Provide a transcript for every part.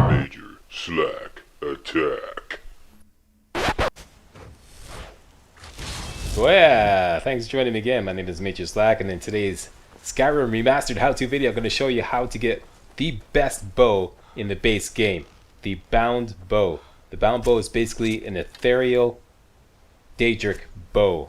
Major Slack Attack. So yeah, thanks for joining me again. My name is Major Slack, and in today's Skyrim Remastered how-to video, I'm going to show you how to get the best bow in the base game, the Bound Bow. The Bound Bow is basically an ethereal Daedric bow,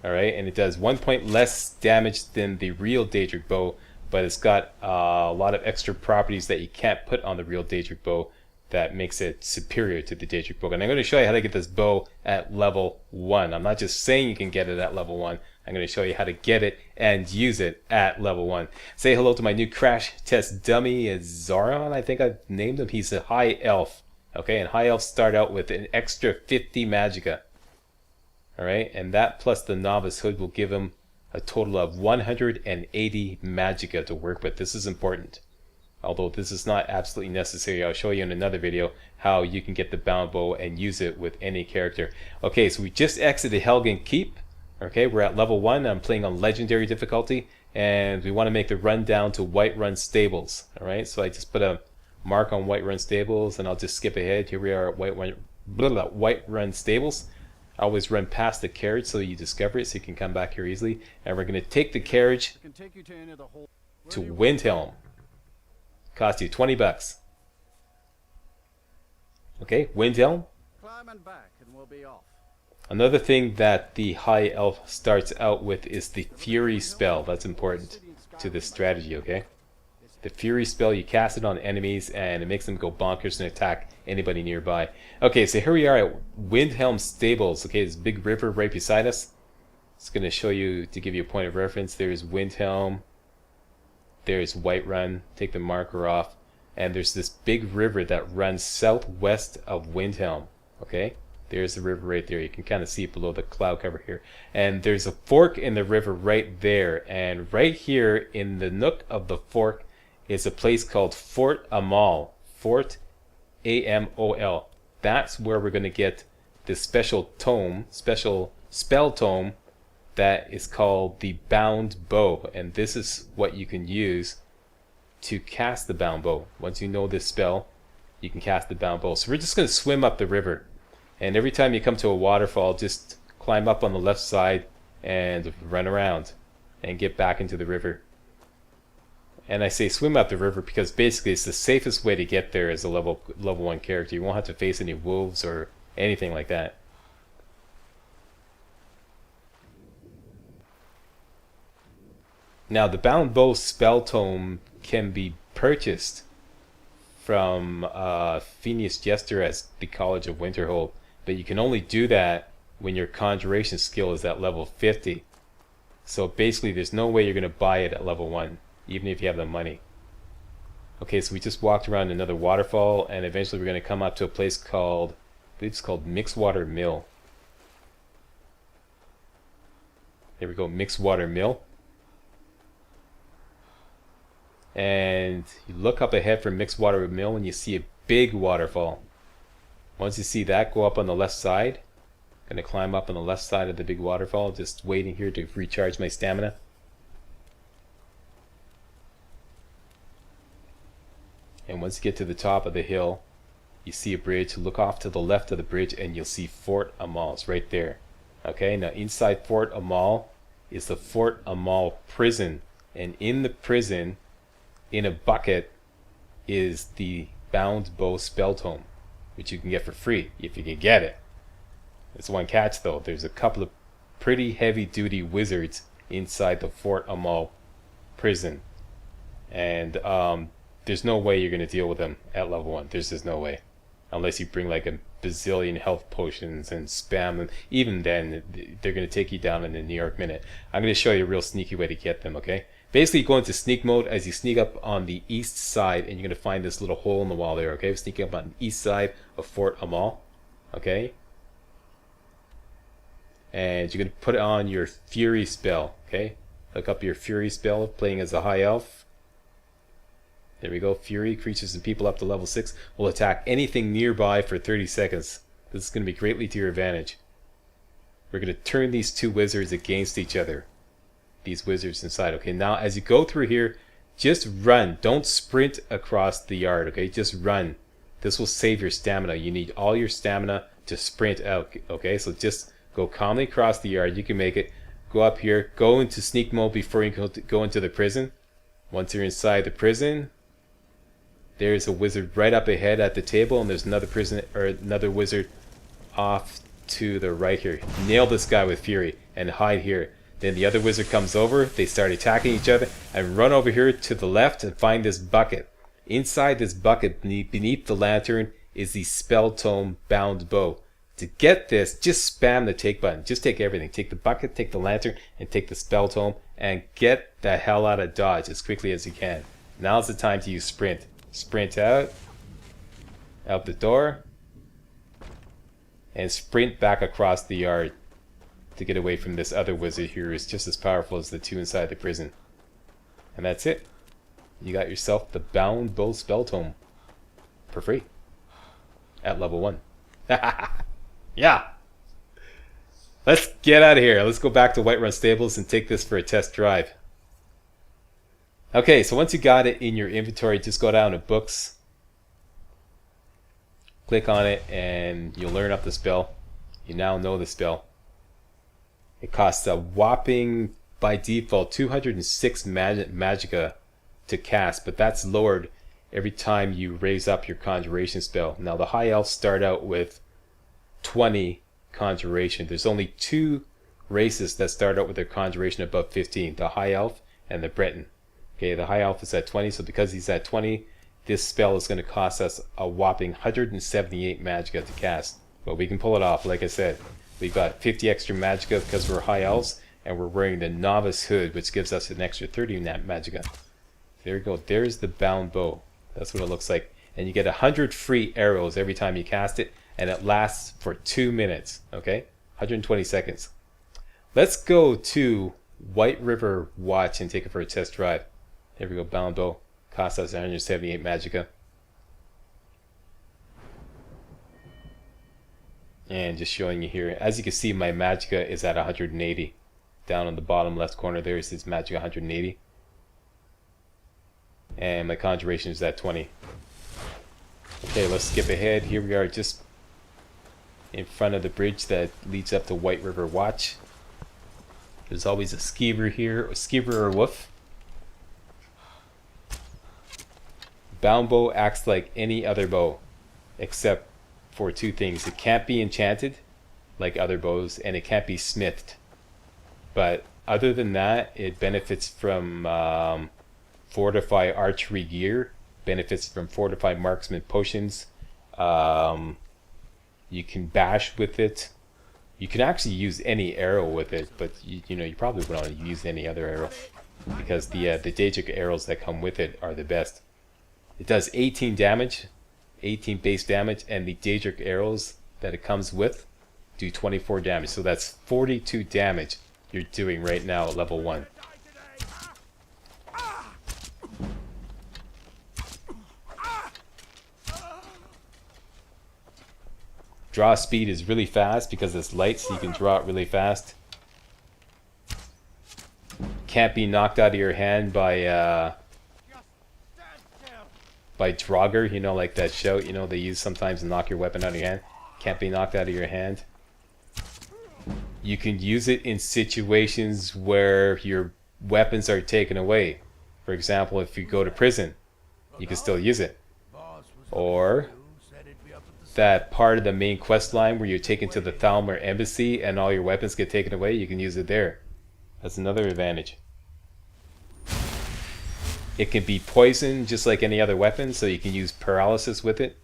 alright, and it does 1 point less damage than the real Daedric bow, but it's got a lot of extra properties that you can't put on the real Daedric bow that makes it superior to the Daedric bow. And I'm going to show you how to get this bow at level 1. I'm not just saying you can get it at level 1. I'm going to show you how to get it and use it at level 1. Say hello to my new crash test dummy, Zaron, I think I've named him. He's a high elf. Okay, and high elves start out with an extra 50 magicka. Alright, and that plus the novice hood will give him a total of 180 magicka to work with. This is important. Although this is not absolutely necessary. I'll show you in another video how you can get the bound bow and use it with any character. Okay, so we just exited Helgen Keep. Okay, we're at level 1. I'm playing on legendary difficulty, and we want to make the run down to Whiterun Stables. Alright, so I just put a mark on Whiterun Stables, and I'll just skip ahead. Here we are at Whiterun Stables. I always run past the carriage so you discover it, so you can come back here easily. And we're going to take the carriage to Windhelm. Cost you 20 bucks. Okay, Windhelm. Another thing that the High Elf starts out with is the Fury spell. That's important to this strategy, okay? The Fury spell, you cast it on enemies and it makes them go bonkers and attack anybody nearby. Okay, so here we are at Windhelm Stables. Okay, this big river right beside us. It's going to show you, to give you a point of reference, there's Windhelm. There's Whiterun. Take the marker off. And there's this big river that runs southwest of Windhelm. Okay, there's the river right there. You can kind of see it below the cloud cover here. And there's a fork in the river right there. And right here in the nook of the fork is a place called Fort Amol. Fort A-M-O-L. That's where we're going to get this special tome, special spell tome that is called the Bound Bow. And this is what you can use to cast the Bound Bow. Once you know this spell, you can cast the Bound Bow. So we're just going to swim up the river. And every time you come to a waterfall, just climb up on the left side and run around and get back into the river. And I say swim up the river because basically it's the safest way to get there as a level 1 character. You won't have to face any wolves or anything like that. Now the Bound Bow spell tome can be purchased from Phineas Jester at the College of Winterhold, but you can only do that when your conjuration skill is at level 50. So basically there's no way you're going to buy it at level 1. Even if you have the money. Okay, so we just walked around another waterfall, and eventually we're going to come up to a place called, I believe it's called Mixwater Mill. There we go, Mixwater Mill. And you look up ahead from Mixwater Mill and you see a big waterfall. Once you see that, go up on the left side. Going to climb up on the left side of the big waterfall, just waiting here to recharge my stamina. And once you get to the top of the hill, you see a bridge. Look off to the left of the bridge and you'll see Fort Amol. It's right there. Okay, now inside Fort Amol is the Fort Amol prison. And in the prison, in a bucket, is the Bound Bow spell tome, which you can get for free if you can get it. There's one catch though. There's a couple of pretty heavy duty wizards inside the Fort Amol prison. And there's no way you're going to deal with them at level 1. There's just no way. Unless you bring like a bazillion health potions and spam them. Even then, they're going to take you down in a New York minute. I'm going to show you a real sneaky way to get them, okay? Basically, go into sneak mode as you sneak up on the east side, and you're going to find this little hole in the wall there, okay? Sneaking up on the east side of Fort Amol, okay? And you're going to put on your Fury spell, okay? Look up your Fury spell, playing as a high elf. There we go. Fury, creatures and people up to level 6 will attack anything nearby for 30 seconds. This is going to be greatly to your advantage. We're going to turn these two wizards against each other. These wizards inside. Okay, now as you go through here, just run. Don't sprint across the yard, okay? Just run. This will save your stamina. You need all your stamina to sprint out. Okay, so just go calmly across the yard. You can make it. Go up here. Go into sneak mode before you go into the prison. Once you're inside the prison, there's a wizard right up ahead at the table, and there's another prison or another wizard off to the right here. Nail this guy with fury and hide here. Then the other wizard comes over. They start attacking each other, and run over here to the left and find this bucket. Inside this bucket, beneath the lantern, is the spell tome bound bow. To get this, just spam the take button. Just take everything. Take the bucket, take the lantern, and take the spell tome, and get the hell out of Dodge as quickly as you can. Now's the time to use sprint. Sprint out the door, and sprint back across the yard to get away from this other wizard here who's just as powerful as the two inside the prison. And that's it. You got yourself the bound bow spell tome for free at level 1. Yeah. Let's get out of here. Let's go back to Whiterun Stables and take this for a test drive. Okay, so once you got it in your inventory, just go down to books, click on it, and you'll learn up the spell. You now know the spell. It costs a whopping, by default, 206 magicka to cast, but that's lowered every time you raise up your conjuration spell. Now the high elves start out with 20 conjuration. There's only 2 races that start out with their conjuration above 15, the high elf and the Breton. Okay, the high elf is at 20, so because he's at 20, this spell is going to cost us a whopping 178 magicka to cast. But we can pull it off. Like I said, we've got 50 extra magicka because we're high elves, and we're wearing the novice hood, which gives us an extra 30 magicka. There you go. There's the bound bow. That's what it looks like. And you get 100 free arrows every time you cast it, and it lasts for 2 minutes. Okay, 120 seconds. Let's go to White River Watch and take it for a test drive. There we go. Bound bow costs us 178 magicka. And just showing you here, as you can see, my magicka is at 180. Down on the bottom left corner there is this magicka 180. And my conjuration is at 20. Okay, let's skip ahead. Here we are just in front of the bridge that leads up to White River Watch. There's always a skeever here, a skeever or wolf. Bound bow acts like any other bow, except for 2 things. It can't be enchanted like other bows, and it can't be smithed. But other than that, it benefits from fortify archery gear, benefits from fortify marksman potions. You can bash with it. You can actually use any arrow with it, but you know, you probably wouldn't want to use any other arrow because the Daedric arrows that come with it are the best. It does 18 damage, 18 base damage, and the Daedric arrows that it comes with do 24 damage. So that's 42 damage you're doing right now at level 1. Draw speed is really fast because it's light, so you can draw it really fast. Can't be knocked out of your hand by Draugr, you know, like that shout, you know, they use sometimes to knock your weapon out of your hand. Can't be knocked out of your hand. You can use it in situations where your weapons are taken away. For example, if you go to prison, you can still use it. Or that part of the main quest line where you're taken to the Thalmor embassy and all your weapons get taken away, you can use it there. That's another advantage. It can be poisoned just like any other weapon, so you can use paralysis with it.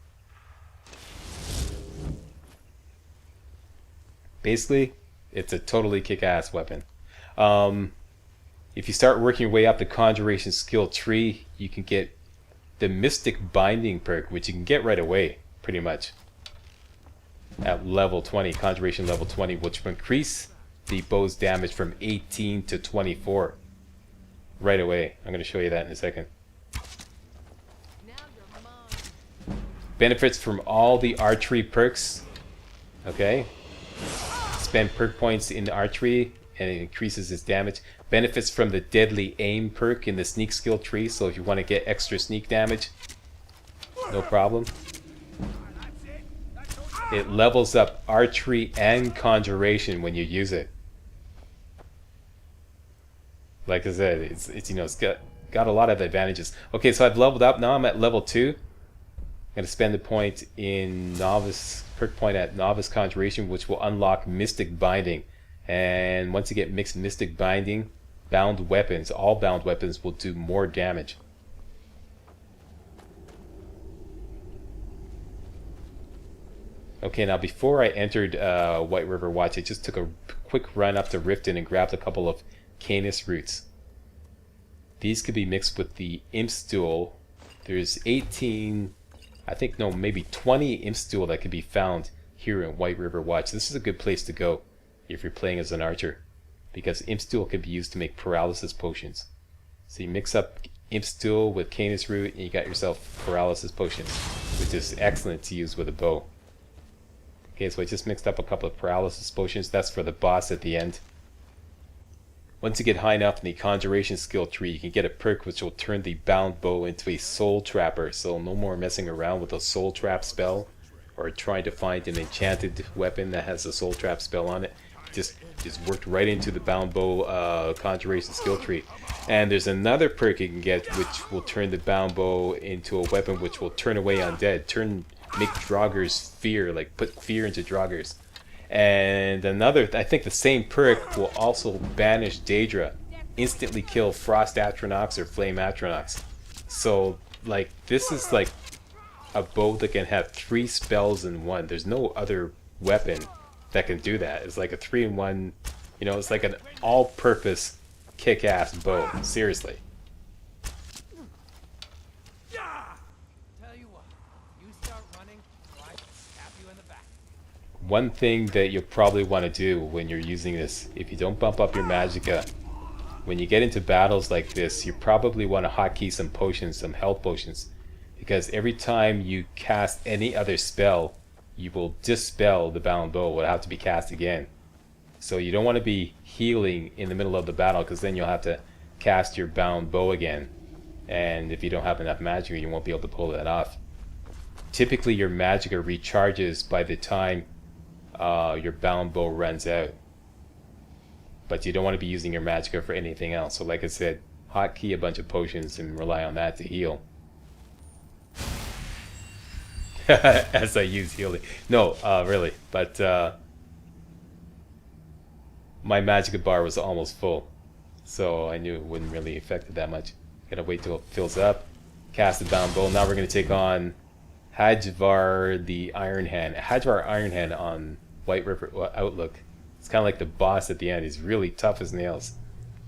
Basically, it's a totally kick-ass weapon. If you start working your way up the conjuration skill tree, you can get the Mystic Binding perk, which you can get right away, pretty much. At level 20, conjuration level 20, which will increase the bow's damage from 18 to 24. Right away. I'm going to show you that in a second. Benefits from all the archery perks. Okay. Spend perk points in archery and it increases its damage. Benefits from the deadly aim perk in the sneak skill tree, so if you want to get extra sneak damage, no problem. it levels up archery and conjuration when you use it. Like I said, it's you know, it's got a lot of advantages. Okay, so I've leveled up. Now I'm at level 2. I'm going to spend a point in novice, perk point at novice conjuration, which will unlock mystic binding. And once you get mixed mystic binding, bound weapons, all bound weapons will do more damage. Okay, now before I entered White River Watch, I just took a quick run up to Riften and grabbed a couple of Canis roots. These could be mixed with the Imp Stool. There's 18, I think, no, maybe 20 Imp Stool that could be found here in White River Watch. This is a good place to go if you're playing as an archer, because Imp Stool can be used to make paralysis potions. So you mix up Imp Stool with Canis root and you got yourself paralysis potions, which is excellent to use with a bow. Okay, so I just mixed up a couple of paralysis potions. That's for the boss at the end. Once you get high enough in the conjuration skill tree, you can get a perk which will turn the bound bow into a soul trapper. So no more messing around with a soul trap spell or trying to find an enchanted weapon that has a soul trap spell on it. Just worked right into the bound bow conjuration skill tree. And there's another perk you can get which will turn the bound bow into a weapon which will turn away undead. Make Draugrs fear, like put fear into Draugrs. And another, I think the same perk will also banish Daedra, instantly kill Frost Atronachs or Flame Atronachs. So like this is like a bow that can have 3 spells in one. There's no other weapon that can do that. It's like a 3-in-1, you know, it's like an all-purpose kick-ass bow, seriously. One thing that you'll probably want to do when you're using this, if you don't bump up your magicka, when you get into battles like this, you probably want to hotkey some potions, some health potions, because every time you cast any other spell, you will dispel the bound bow. It will have to be cast again. So you don't want to be healing in the middle of the battle, because then you'll have to cast your bound bow again. And if you don't have enough magicka, you won't be able to pull that off. Typically your magicka recharges by the time your bound bow runs out, but you don't want to be using your magicka for anything else. So like I said, hotkey a bunch of potions and rely on that to heal. As I use healing. No, really, but my magicka bar was almost full, so I knew it wouldn't really affect it that much. Gotta wait till it fills up, cast the bound bow. Now we're gonna take on Hadvar the Iron Hand. Hadvar Iron Hand on White River Outlook. It's kind of like the boss at the end. He's really tough as nails.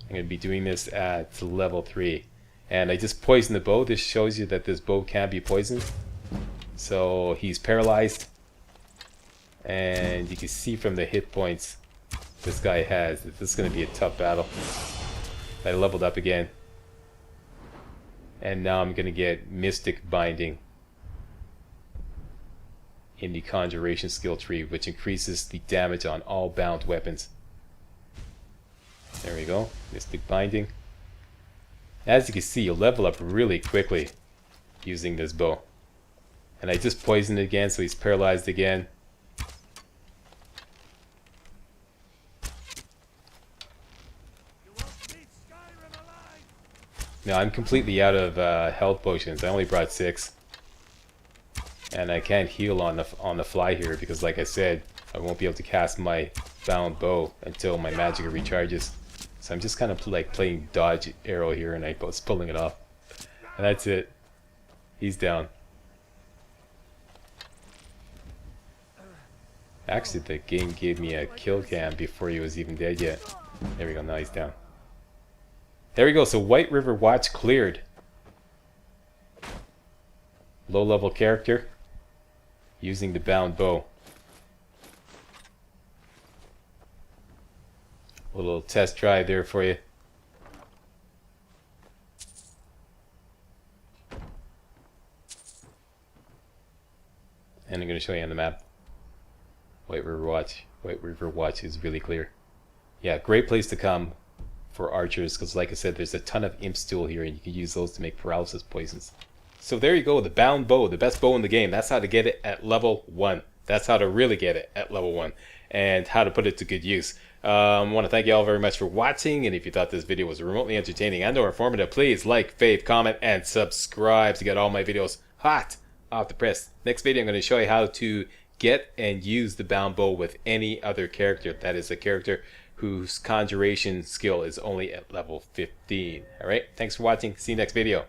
I'm going to be doing this at level 3. And I just poisoned the bow. This shows you that this bow can be poisoned. So he's paralyzed. And you can see from the hit points this guy has that this is going to be a tough battle. I leveled up again. And now I'm going to get Mystic Binding in the conjuration skill tree, which increases the damage on all bound weapons. There we go, Mystic Binding. As you can see, you level up really quickly using this bow. And I just poisoned it again, so he's paralyzed again. Now I'm completely out of health potions. I only brought 6. And I can't heal on the fly here because, like I said, I won't be able to cast my bound bow until my magicka recharges. So I'm just kind of like playing dodge arrow here, and I was pulling it off. And that's it. He's down. Actually, the game gave me a kill cam before he was even dead yet. There we go, now he's down. There we go, so White River Watch cleared. Low level character using the bound bow. A little test drive there for you. And I'm going to show you on the map. White River Watch. White River Watch is really clear. Yeah, great place to come for archers, because like I said, there's a ton of imp stool here and you can use those to make paralysis poisons. So there you go, the bound bow, the best bow in the game. That's how to get it at level 1. That's how to really get it at level 1 and how to put it to good use. I want to thank you all very much for watching, and if you thought this video was remotely entertaining and or informative, please like, fave, comment, and subscribe to get all my videos hot off the press. Next video I'm going to show you how to get and use the bound bow with any other character. That is a character whose conjuration skill is only at level 15. Alright, thanks for watching. See you next video.